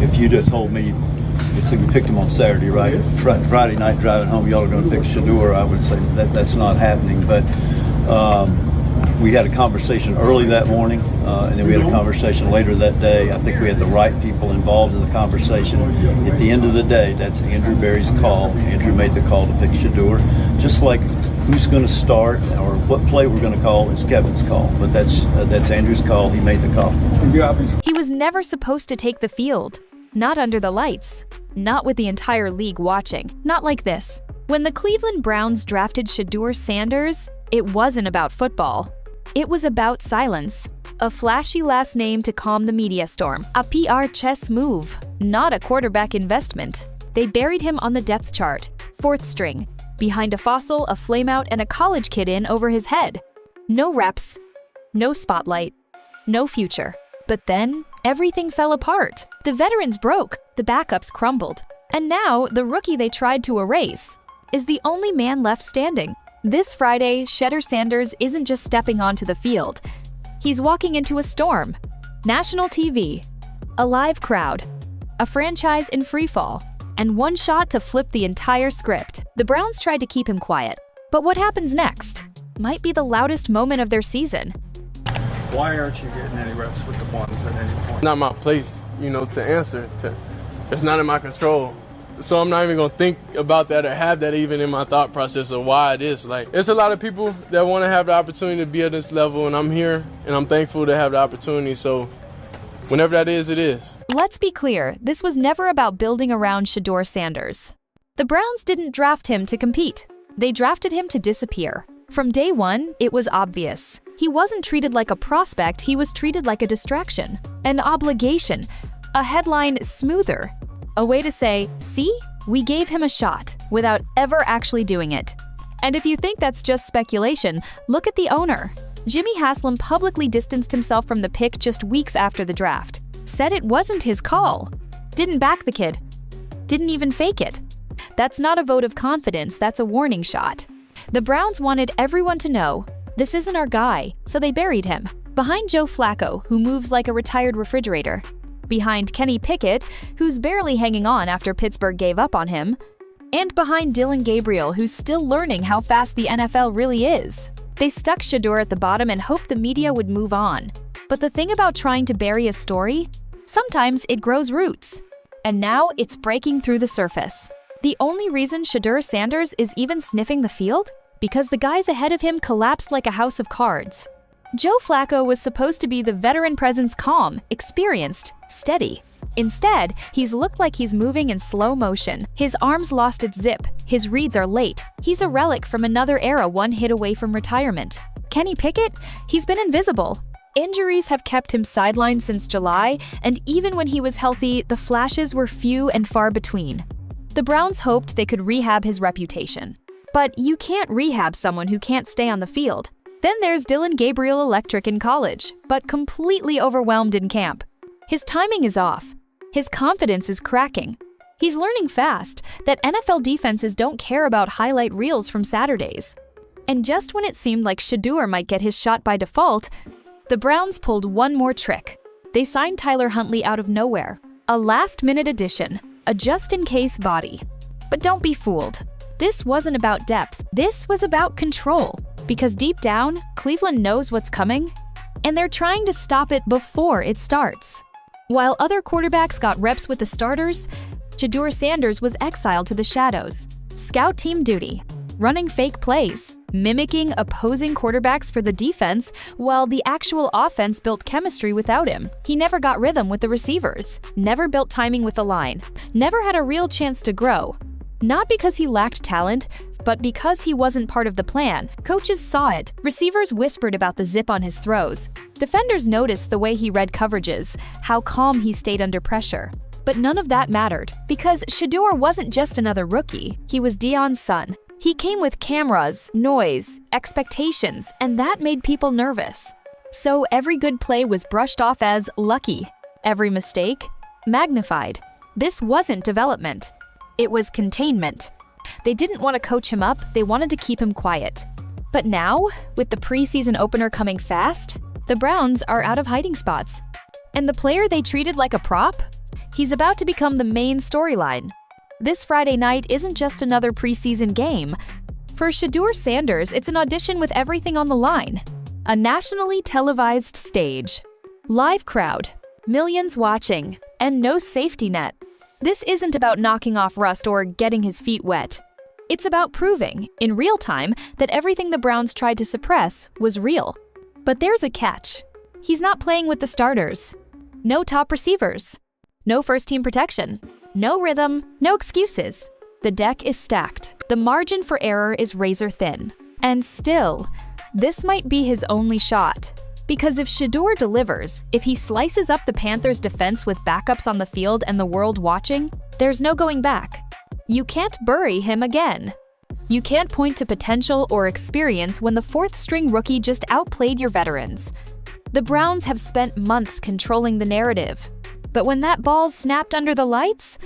If you'd have told me, so you picked him on Saturday, right? Friday night driving home, y'all are going to pick Shedeur, I would say that's not happening. But we had a conversation early that morning, and then we had a conversation later that day. I think we had the right people involved in the conversation. At the end of the day, that's Andrew Berry's call. Andrew made the call to pick Shedeur. Just like who's going to start or what play we're going to call is Kevin's call. But that's Andrew's call. He made the call. He was never supposed to take the field. Not under the lights. Not with the entire league watching. Not like this. When the Cleveland Browns drafted Shedeur Sanders, it wasn't about football. It was about silence. A flashy last name to calm the media storm. A PR chess move, not a quarterback investment. They buried him on the depth chart, 4th string, behind a fossil, a flameout, and a college kid in over his head. No reps, no spotlight, no future. But then, everything fell apart. The veterans broke, the backups crumbled. And now, the rookie they tried to erase is the only man left standing. This Friday, Shedeur Sanders isn't just stepping onto the field. He's walking into a storm. National TV, a live crowd, a franchise in freefall, and one shot to flip the entire script. The Browns tried to keep him quiet, but what happens next might be the loudest moment of their season. Why aren't you getting any reps with the ones at any point? Not my place, to answer. It's not in my control. So I'm not even going to think about that or have that even in my thought process of why it is. There's a lot of people that want to have the opportunity to be at this level, and I'm here, and I'm thankful to have the opportunity. So whenever that is, it is. Let's be clear, this was never about building around Shedeur Sanders. The Browns didn't draft him to compete. They drafted him to disappear. From day one, it was obvious. He wasn't treated like a prospect, he was treated like a distraction, an obligation, a headline smoother. A way to say, see, we gave him a shot, without ever actually doing it. And if you think that's just speculation, look at the owner. Jimmy Haslam publicly distanced himself from the pick just weeks after the draft. Said it wasn't his call. Didn't back the kid. Didn't even fake it. That's not a vote of confidence, that's a warning shot. The Browns wanted everyone to know, this isn't our guy, so they buried him. Behind Joe Flacco, who moves like a retired refrigerator. Behind Kenny Pickett, who's barely hanging on after Pittsburgh gave up on him, and behind Dillon Gabriel, who's still learning how fast the NFL really is. They stuck Shedeur at the bottom and hoped the media would move on. But the thing about trying to bury a story, sometimes it grows roots. And now it's breaking through the surface. The only reason Shedeur Sanders is even sniffing the field? Because the guys ahead of him collapsed like a house of cards. Joe Flacco was supposed to be the veteran presence, calm, experienced, steady. Instead, he's looked like he's moving in slow motion. His arms lost its zip, his reads are late. He's a relic from another era, one hit away from retirement. Kenny Pickett? He's been invisible. Injuries have kept him sidelined since July, and even when he was healthy, the flashes were few and far between. The Browns hoped they could rehab his reputation. But you can't rehab someone who can't stay on the field. Then there's Dillon Gabriel, electric in college, but completely overwhelmed in camp. His timing is off. His confidence is cracking. He's learning fast that NFL defenses don't care about highlight reels from Saturdays. And just when it seemed like Shedeur might get his shot by default, the Browns pulled one more trick. They signed Tyler Huntley out of nowhere. A last-minute addition, a just-in-case body. But don't be fooled. This wasn't about depth. This was about control. Because deep down, Cleveland knows what's coming, and they're trying to stop it before it starts. While other quarterbacks got reps with the starters, Shedeur Sanders was exiled to the shadows. Scout team duty, running fake plays, mimicking opposing quarterbacks for the defense, while the actual offense built chemistry without him. He never got rhythm with the receivers, never built timing with the line, never had a real chance to grow. Not because he lacked talent, but because he wasn't part of the plan. Coaches saw it. Receivers whispered about the zip on his throws. Defenders noticed the way he read coverages, how calm he stayed under pressure. But none of that mattered, because Shedeur wasn't just another rookie. He was Deion's son. He came with cameras, noise, expectations, and that made people nervous. So every good play was brushed off as lucky. Every mistake, magnified. This wasn't development. It was containment. They didn't want to coach him up, they wanted to keep him quiet. But now, with the preseason opener coming fast, the Browns are out of hiding spots. And the player they treated like a prop? He's about to become the main storyline. This Friday night isn't just another preseason game. For Shedeur Sanders, it's an audition with everything on the line. A nationally televised stage. Live crowd, millions watching, and no safety net. This isn't about knocking off rust or getting his feet wet. It's about proving, in real time, that everything the Browns tried to suppress was real. But there's a catch. He's not playing with the starters. No top receivers. No first-team protection. No rhythm, no excuses. The deck is stacked. The margin for error is razor thin. And still, this might be his only shot. Because if Shedeur delivers, if he slices up the Panthers' defense with backups on the field and the world watching, there's no going back. You can't bury him again. You can't point to potential or experience when the fourth-string rookie just outplayed your veterans. The Browns have spent months controlling the narrative. But when that ball's snapped under the lights,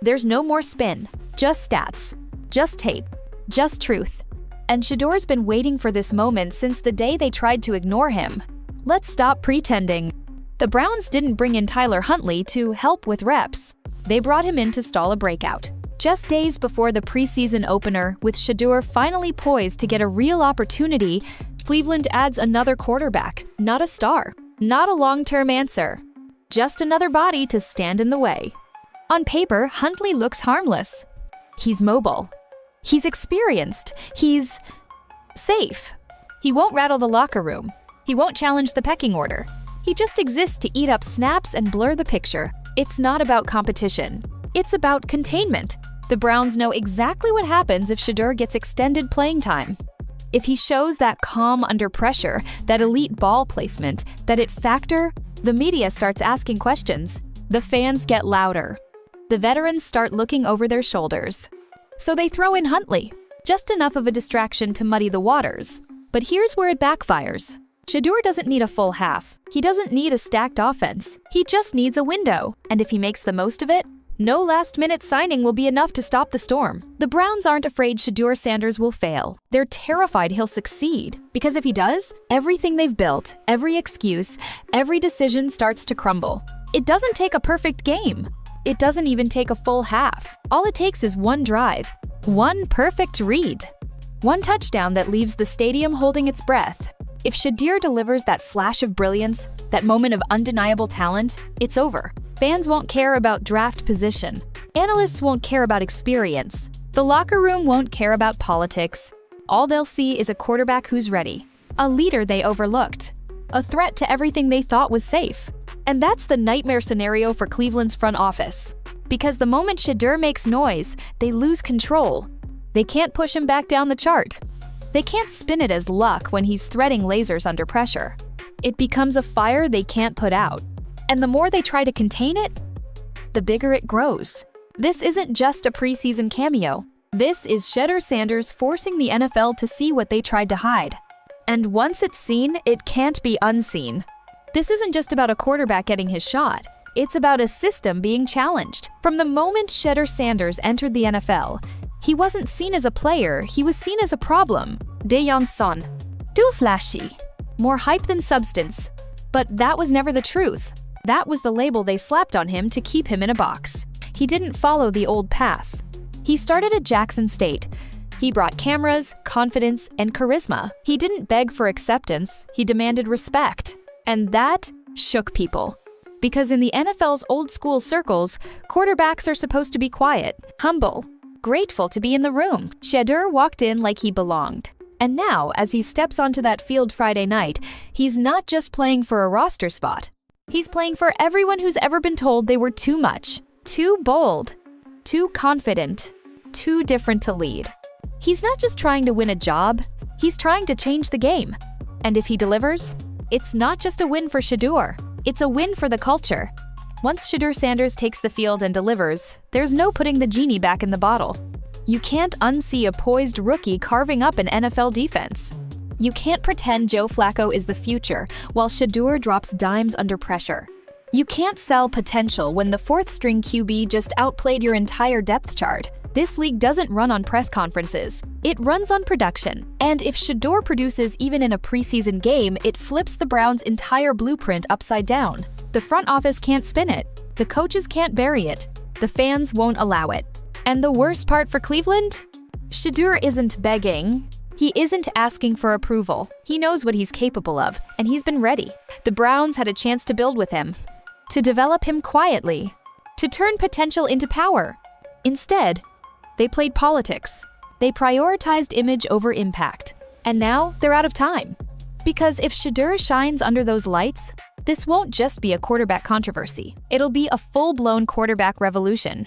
there's no more spin, just stats, just tape, just truth. And Shedeur's been waiting for this moment since the day they tried to ignore him. Let's stop pretending. The Browns didn't bring in Tyler Huntley to help with reps. They brought him in to stall a breakout. Just days before the preseason opener, with Shedeur finally poised to get a real opportunity, Cleveland adds another quarterback, not a star, not a long-term answer. Just another body to stand in the way. On paper, Huntley looks harmless. He's mobile. He's experienced. He's safe. He won't rattle the locker room. He won't challenge the pecking order. He just exists to eat up snaps and blur the picture. It's not about competition. It's about containment. The Browns know exactly what happens if Shedeur gets extended playing time. If he shows that calm under pressure, that elite ball placement, that it factor, the media starts asking questions. The fans get louder. The veterans start looking over their shoulders. So they throw in Huntley, just enough of a distraction to muddy the waters. But here's where it backfires. Shedeur doesn't need a full half. He doesn't need a stacked offense. He just needs a window. And if he makes the most of it, no last-minute signing will be enough to stop the storm. The Browns aren't afraid Shedeur Sanders will fail. They're terrified he'll succeed. Because if he does, everything they've built, every excuse, every decision starts to crumble. It doesn't take a perfect game. It doesn't even take a full half. All it takes is one drive, one perfect read, one touchdown that leaves the stadium holding its breath. If Shedeur delivers that flash of brilliance, that moment of undeniable talent, it's over. Fans won't care about draft position. Analysts won't care about experience. The locker room won't care about politics. All they'll see is a quarterback who's ready, a leader they overlooked, a threat to everything they thought was safe. And that's the nightmare scenario for Cleveland's front office. Because the moment Shedeur makes noise, they lose control. They can't push him back down the chart. They can't spin it as luck when he's threading lasers under pressure. It becomes a fire they can't put out. And the more they try to contain it, the bigger it grows. This isn't just a preseason cameo. This is Shedeur Sanders forcing the NFL to see what they tried to hide. And once it's seen, it can't be unseen. This isn't just about a quarterback getting his shot. It's about a system being challenged. From the moment Shedeur Sanders entered the NFL, he wasn't seen as a player, he was seen as a problem. Deion's son. Too flashy. More hype than substance. But that was never the truth. That was the label they slapped on him to keep him in a box. He didn't follow the old path. He started at Jackson State. He brought cameras, confidence, and charisma. He didn't beg for acceptance, he demanded respect. And that shook people. Because in the NFL's old-school circles, quarterbacks are supposed to be quiet, humble, grateful to be in the room. Shedeur walked in like he belonged. And now, as he steps onto that field Friday night, he's not just playing for a roster spot. He's playing for everyone who's ever been told they were too much, too bold, too confident, too different to lead. He's not just trying to win a job, he's trying to change the game. And if he delivers, it's not just a win for Shedeur, it's a win for the culture. Once Shedeur Sanders takes the field and delivers, there's no putting the genie back in the bottle. You can't unsee a poised rookie carving up an NFL defense. You can't pretend Joe Flacco is the future while Shedeur drops dimes under pressure. You can't sell potential when the fourth-string QB just outplayed your entire depth chart. This league doesn't run on press conferences. It runs on production. And if Shedeur produces even in a preseason game, it flips the Browns' entire blueprint upside down. The front office can't spin it. The coaches can't bury it. The fans won't allow it. And the worst part for Cleveland? Shedeur isn't begging. He isn't asking for approval. He knows what he's capable of, and he's been ready. The Browns had a chance to build with him, to develop him quietly, to turn potential into power. Instead, they played politics. They prioritized image over impact. And now they're out of time. Because if Shedeur shines under those lights, this won't just be a quarterback controversy. It'll be a full-blown quarterback revolution.